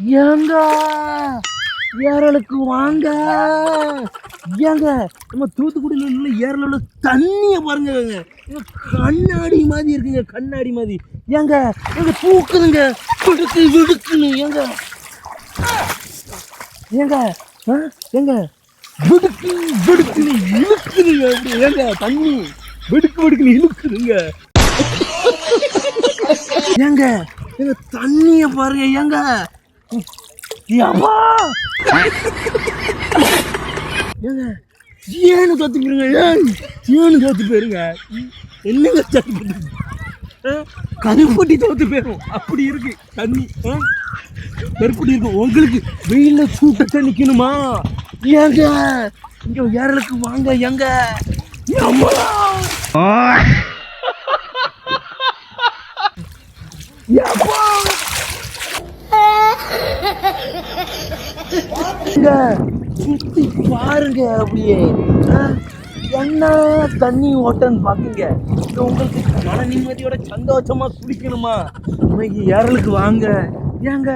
ஏங்க ஏரலுக்கு வாங்க. ஏங்க நம்ம தூத்துக்குடியில் உள்ள ஏரல உள்ள தண்ணியை பாருங்க, கண்ணாடி மாதிரி இருக்குங்க, கண்ணாடி மாதிரி. ஏங்க எங்க தூக்குதுங்க, விடுக்கு விடுக்குன்னு. ஏங்க ஏங்க ஏங்க விடுக்கு விடுக்குன்னு இழுக்குதுங்க. அப்படி ஏங்க தண்ணி விடுக்கு விடுக்குன்னு இழுக்குதுங்க. ஏங்க எங்க தண்ணிய பாருங்க. ஏங்க ஏங்க ஏன்னு கத்துக்கிறீங்க, ஏன்னு தோத்து போயிருங்க. என்னங்க கருப்பட்டி தோத்து போயிரும், அப்படி இருக்கு தண்ணி. கருப்பட்டி இருக்கும். உங்களுக்கு வெயில சூட்டத்தை நிக்கணுமா? ஏங்க இங்க ஏரலுக்கு வாங்க. ஏங்க சுத்தி பாருங்க, அப்படியே என்ன தண்ணி ஓட்டன்னு பாக்குங்க. உங்களுக்கு மன நிம்மதியோட சந்தோஷமா குடிக்கணுமா? இன்னைக்கு ஏரலுக்கு வாங்க. ஏங்க